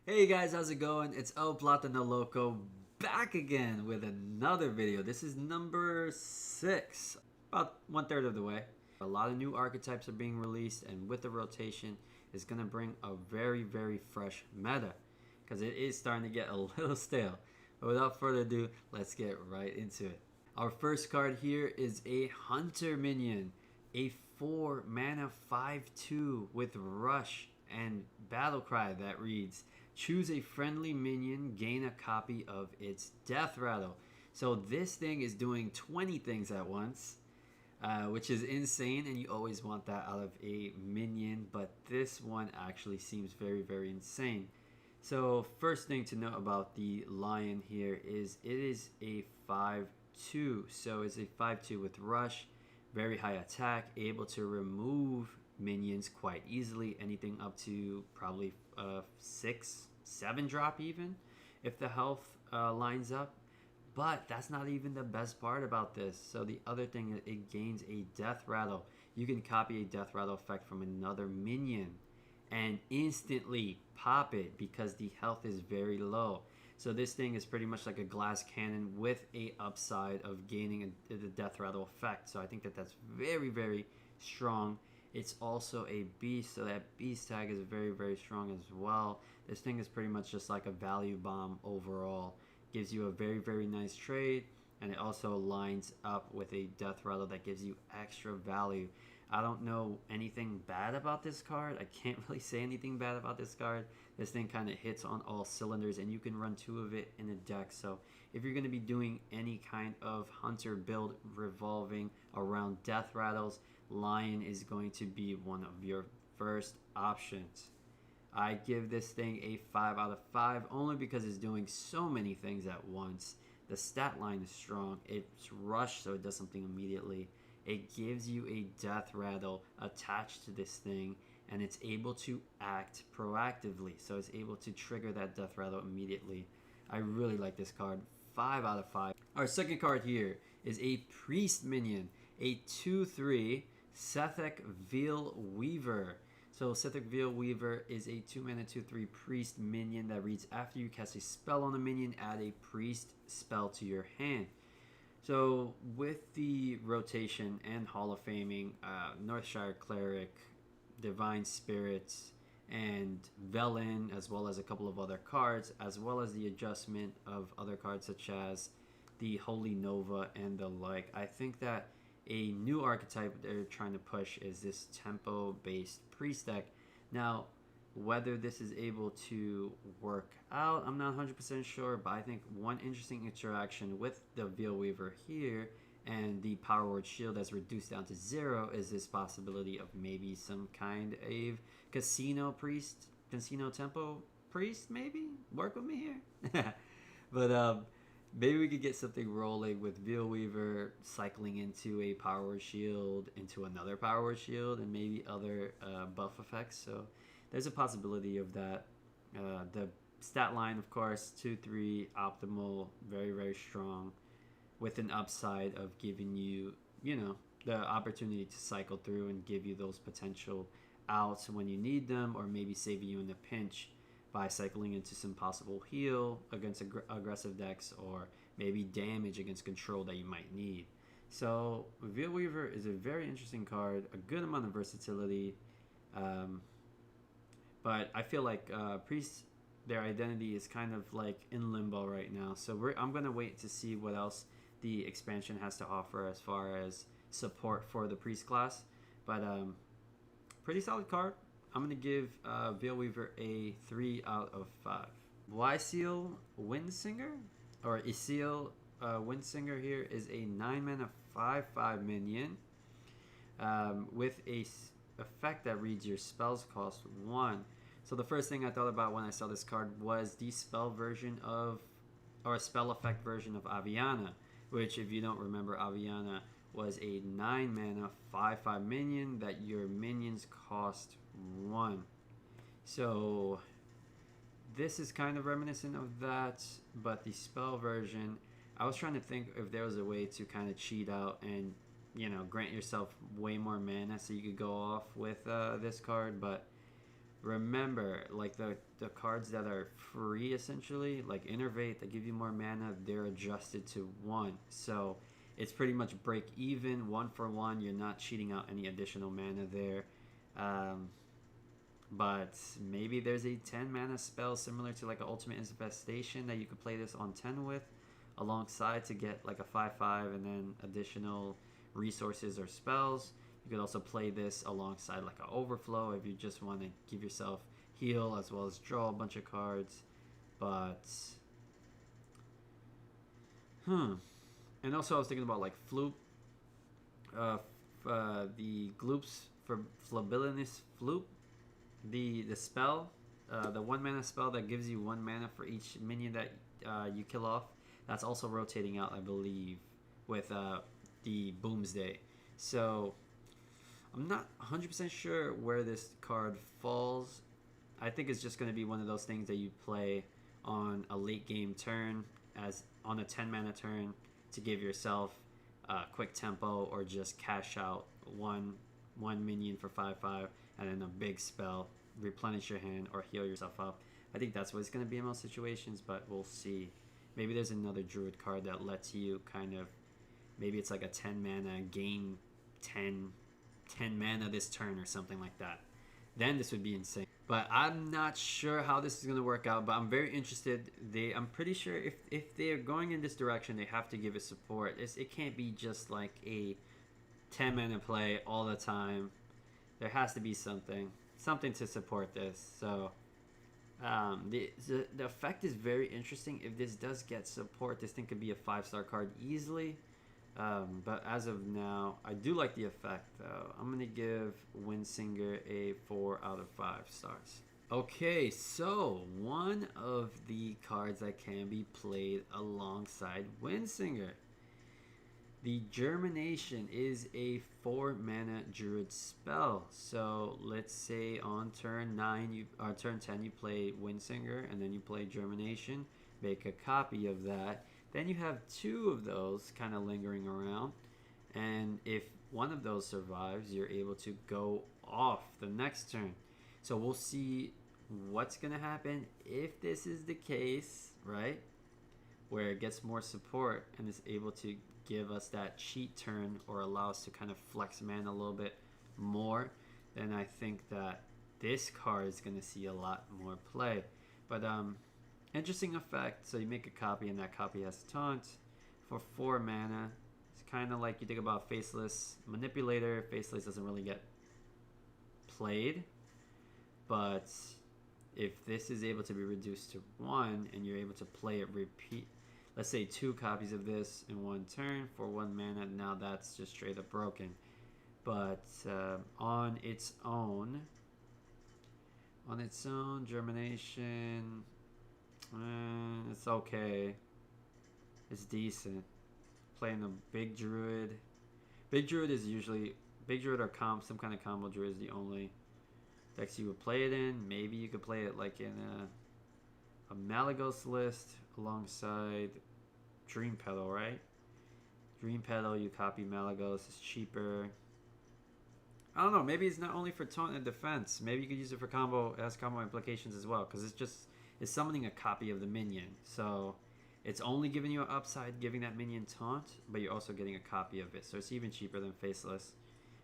Hey guys, how's it going? It's El Platano Loco back again with another video. This is number 6, about one third of the way. A lot of new archetypes are being released, and with the rotation, it's going to bring a very fresh meta because it is starting to get a little stale. But without further ado, let's get right into it. Our first card here is a Hunter minion, a 4 mana 5/2 with Rush and Battle Cry that reads, choose a friendly minion, gain a copy of its Death Rattle. So this thing is doing 20 things at once, which is insane, and you always want that out of a minion, but this one actually seems very insane. So first thing to note about the Lion here is it is a 5/2, so it's a 5/2 with Rush, very high attack, able to remove minions quite easily, anything up to probably 6-7 drop even, if the health lines up. But that's not even the best part about this. So the other thing is it gains a Death Rattle. You can copy a Death Rattle effect from another minion and instantly pop it because the health is very low. So this thing is pretty much like a glass cannon with a upside of gaining the Death Rattle effect. So I think that that's very strong. It's also a beast, so that beast tag is very strong as well. This thing is pretty much just like a value bomb overall. Gives you a very nice trade, and it also lines up with a Death Rattle that gives you extra value. I don't know anything bad about this card. I can't really say anything bad about this card. This thing kind of hits on all cylinders, and you can run 2 of it in a deck. So if you're going to be doing any kind of Hunter build revolving around Death Rattles, Lion is going to be one of your first options. I give this thing a 5 out of 5 only because it's doing so many things at once. The stat line is strong. It's Rush, so it does something immediately. It gives you a Death Rattle attached to this thing, and it's able to act proactively. So it's able to trigger that Death Rattle immediately. I really like this card. 5 out of 5. Our second card here is a Priest minion, a 2/3 Sethek Veil Weaver. So Sethek Veil Weaver is a 2 mana 2/3 priest minion that reads, after you cast a spell on a minion, add a priest spell to your hand. So with the rotation and Hall of Faming, Northshire Cleric, Divine Spirits, and Velen, as well as a couple of other cards, as well as the adjustment of other cards such as the Holy Nova and the like, I think that a new archetype they're trying to push is this tempo-based priest deck. Now, whether this is able to work out, I'm not 100% sure, but I think one interesting interaction with the Veil Weaver here and the Power Word Shield that's reduced down to 0 is this possibility of maybe some kind of Casino Priest, Casino Tempo Priest, maybe? Work with me here. But maybe we could get something rolling with Veil Weaver cycling into a Power Word Shield, into another Power Word Shield, and maybe other buff effects. So there's a possibility of that. The stat line, of course, 2/3 optimal, very strong, with an upside of giving you, the opportunity to cycle through and give you those potential outs when you need them, or maybe saving you in a pinch by cycling into some possible heal against aggressive decks, or maybe damage against control that you might need. So Veil Weaver is a very interesting card, a good amount of versatility, but I feel like Priests, their identity is kind of like in limbo right now. So I'm going to wait to see what else the expansion has to offer as far as support for the Priest class. But pretty solid card. I'm going to give Veil Weaver a 3 out of 5. Yseal Windsinger, or Yseal Windsinger here, is a 9 mana 5/5 minion with a effect that reads your spells cost 1. So the first thing I thought about when I saw this card was the spell version of, or spell effect version of Aviana, which, if you don't remember, Aviana was a 9 mana 5/5 minion that your minions cost 1. So this is kind of reminiscent of that, but the spell version, I was trying to think if there was a way to kind of cheat out and, grant yourself way more mana so you could go off with this card, but Remember, like the cards that are free essentially, like Innervate, that give you more mana, they're adjusted to 1. So it's pretty much break even, 1 for 1. You're not cheating out any additional mana there. But maybe there's a 10 mana spell similar to like an Ultimate Infestation that you could play this on 10 with, alongside to get like a 5/5 and then additional resources or spells. You could also play this alongside like an Overflow if you just want to give yourself heal as well as draw a bunch of cards. But and also I was thinking about like Floop, the Gloops for Flabilinous Floop, the spell, the 1 mana spell that gives you 1 mana for each minion that you kill off. That's also rotating out, I believe, with the Boomsday. So I'm not 100% sure where this card falls. I think it's just going to be one of those things that you play on a late game turn, as on a 10 mana turn, to give yourself a quick tempo, or just cash out one minion for 5/5 and then a big spell, replenish your hand or heal yourself up. I think that's what it's going to be in most situations, but we'll see. Maybe there's another Druid card that lets you kind of, maybe it's like a 10 mana gain 10 mana this turn or something like that. Then this would be insane. But I'm not sure how this is going to work out, but I'm very interested. I'm pretty sure if they're going in this direction, they have to give it support. It can't be just like a 10 mana play all the time. There has to be something to support this. So the effect is very interesting. If this does get support, this thing could be a 5-star card easily. But as of now, I do like the effect though. I'm going to give Windsinger a 4 out of 5 stars. Okay, so one of the cards that can be played alongside Windsinger. The Germination is a 4 mana Druid spell. So let's say on turn 10 you play Windsinger, and then you play Germination. Make a copy of that. Then you have 2 of those kind of lingering around, and if one of those survives, you're able to go off the next turn. So we'll see what's gonna happen if this is the case, right? Where it gets more support and is able to give us that cheat turn, or allow us to kind of flex mana a little bit more. Then I think that this card is gonna see a lot more play. But interesting effect. So you make a copy, and that copy has taunt for 4 mana. It's kind of like you think about Faceless Manipulator. Faceless doesn't really get played, but if this is able to be reduced to 1 and you're able to play it repeat, let's say 2 copies of this in 1 turn for 1 mana, now that's just straight up broken. But on its own, Germination, it's okay. It's decent. Playing a big Druid. Big Druid or some kind of combo Druid is the only decks you would play it in. Maybe you could play it like in a Malagos list alongside Dream Petal, right? Dream Petal, you copy Malagos, it's cheaper. I don't know, maybe it's not only for taunt and defense. Maybe you could use it for combo, it has combo implications as well, because it's summoning a copy of the minion. So it's only giving you an upside, giving that minion taunt, but you're also getting a copy of it. So it's even cheaper than Faceless.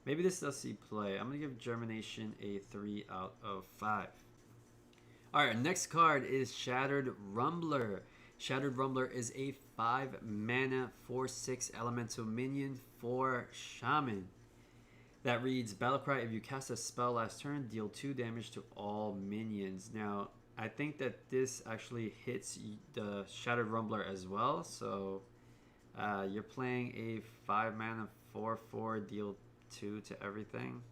Maybe this does see play. I'm going to give Germination a 3 out of 5. Alright, next card is Shattered Rumbler. Shattered Rumbler is a 5 mana 4/6 elemental minion for Shaman. That reads, Battlecry, if you cast a spell last turn, deal 2 damage to all minions. Now, I think that this actually hits the Shattered Rumbler as well. So you're playing a 5 mana 4/4, deal 2 to everything.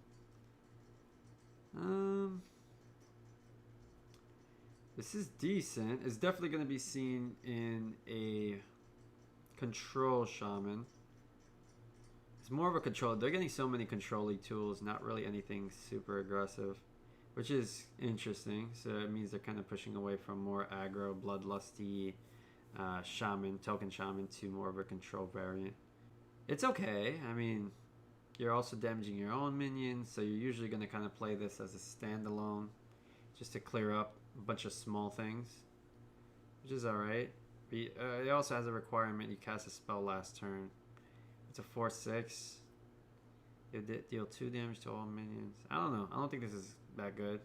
This is decent. It's definitely going to be seen in a control Shaman. It's more of a control. They're getting so many control-y tools, not really anything super aggressive, which is interesting. So it means they're kind of pushing away from more aggro, bloodlusty Shaman, token Shaman, to more of a control variant. It's okay. I mean, you're also damaging your own minions, so you're usually going to kind of play this as a standalone. just to clear up a bunch of small things, which is alright. It also has a requirement: you cast a spell last turn. It's a 4/6. You deal 2 damage to all minions. I don't know. I don't think this is that good.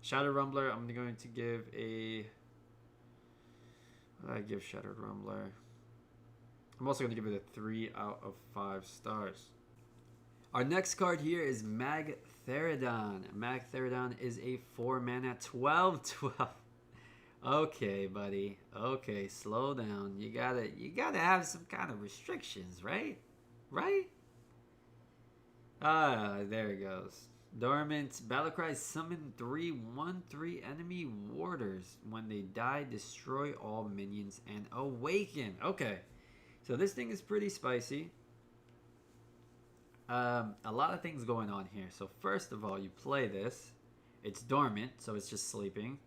Shadow Rumbler, I'm going to give a... What did I give Shadow Rumbler? I'm also going to give it a 3 out of 5 stars. Our next card here is Maggot. Maggot is a 4-mana 12/12. Okay, buddy. Okay, slow down. You gotta have some kind of restrictions, right? Right? Ah, there it goes. Dormant. Battlecry, summon 3/1/3 enemy warders. When they die, destroy all minions and awaken. Okay. So this thing is pretty spicy. A lot of things going on here. So first of all, you play this. It's dormant, so it's just sleeping.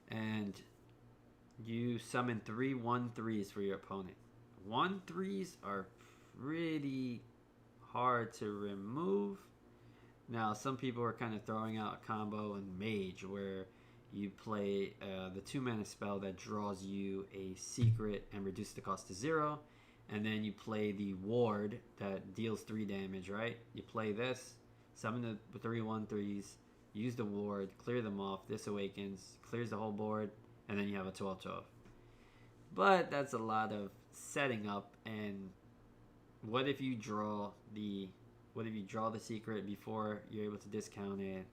And you summon 3/1/3s for your opponent. 1/3s are pretty hard to remove. Now, some people are kind of throwing out a combo in Mage where you play the 2-mana spell that draws you a secret and reduces the cost to 0. And then you play the ward that deals 3 damage, right? You play this, summon the 3/1/3s, use the ward, clear them off, this awakens, clears the whole board, and then you have a 12/12. But that's a lot of setting up, and what if you draw the secret before you're able to discount it?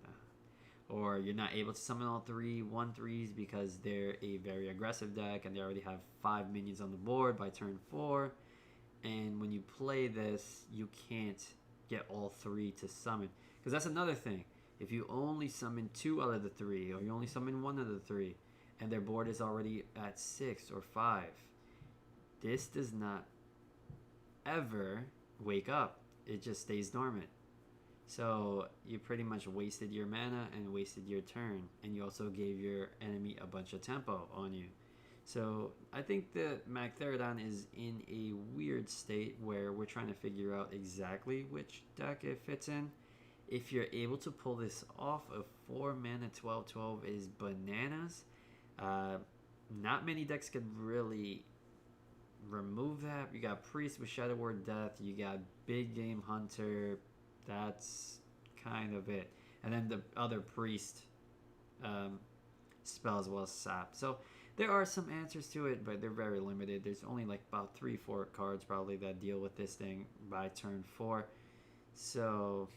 Or you're not able to summon all 3/1/3s because they're a very aggressive deck and they already have 5 minions on the board by turn 4. And when you play this, you can't get all 3 to summon. Because that's another thing. If you only summon 2 out of the 3, or you only summon 1 out of the 3, and their board is already at 6 or 5, this does not ever wake up. It just stays dormant. So you pretty much wasted your mana and wasted your turn, and you also gave your enemy a bunch of tempo on you. So I think the Magtheridon is in a weird state where we're trying to figure out exactly which deck it fits in. If you're able to pull this off, a 4-mana 12/12 is bananas. Not many decks could really remove that. You got Priest with Shadow Word Death. You got Big Game Hunter. That's kind of it. And then the other Priest spells was Sap. So there are some answers to it, but they're very limited. There's only like about 3-4 cards probably that deal with this thing by turn 4. So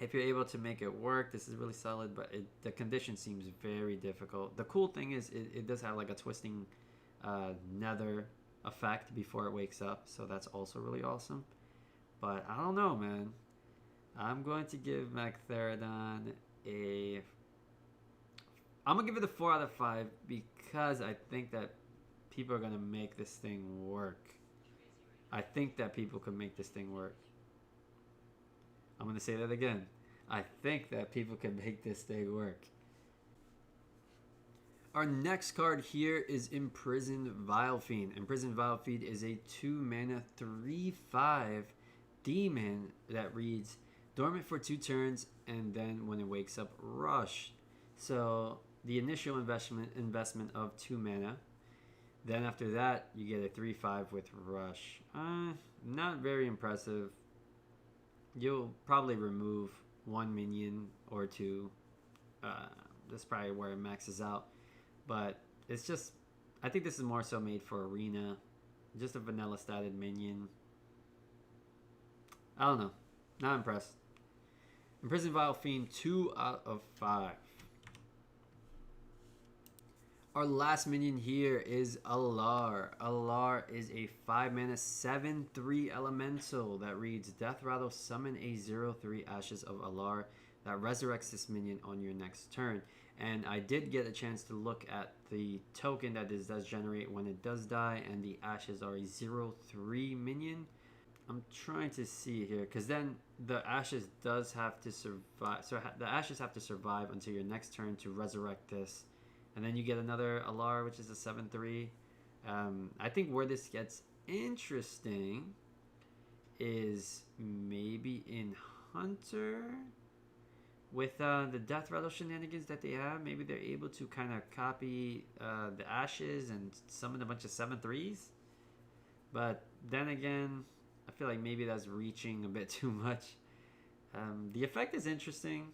if you're able to make it work, this is really solid, but the condition seems very difficult. The cool thing is it does have like a twisting nether effect before it wakes up, so that's also really awesome. But I don't know, man. I'm going to give Magtheridon I'm going to give it a 4 out of 5 because I think that people are going to make this thing work. I think that people can make this thing work. I'm going to say that again. I think that people can make this thing work. Our next card here is Imprisoned Vile Fiend. Imprisoned Vile Fiend is a 2-mana 3/5 demon that reads dormant for 2 turns, and then when it wakes up, rush. So the initial investment of 2 mana. Then after that, you get a 3/5 with rush. Not very impressive. You'll probably remove 1 minion or 2. That's probably where it maxes out. But it's just, I think this is more so made for arena. Just a vanilla statted minion. I don't know. Not impressed. Imprisoned Vile Fiend, 2 out of 5. Our last minion here is Alar. Alar is a 5-mana 7/3 elemental that reads Death Rattle, summon a 0/3 Ashes of Alar that resurrects this minion on your next turn. And I did get a chance to look at the token that this does generate when it does die, and the Ashes are a 0/3 minion. I'm trying to see here, because then the Ashes does have to survive. So the Ashes have to survive until your next turn to resurrect this. And then you get another Alar, which is a 7/3. I think where this gets interesting is maybe in Hunter, with the death rattle shenanigans that they have, maybe they're able to kind of copy the Ashes and summon a bunch of 7/3s. But then again, I feel like maybe that's reaching a bit too much. The effect is interesting.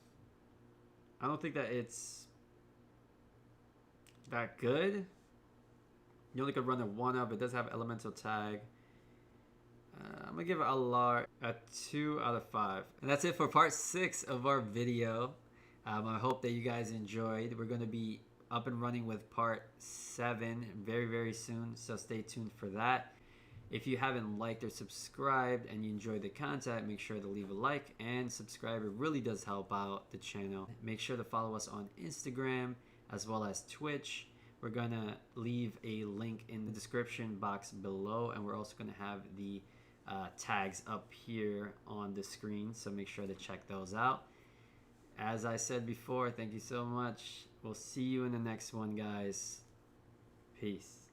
I don't think that it's that good. You only could run a 1-up. It does have elemental tag. I'm gonna give it a 2 out of 5. And that's it for part 6 of our video. I hope that you guys enjoyed. We're gonna be up and running with part 7 very, very soon, so stay tuned for that. If you haven't liked or subscribed and you enjoyed the content, make sure to leave a like and subscribe. It really does help out the channel. Make sure to follow us on Instagram as well as Twitch. We're gonna leave a link in the description box below, and we're also gonna have the tags up here on the screen, so make sure to check those out. As I said before, thank you so much. We'll see you in the next one, guys. Peace.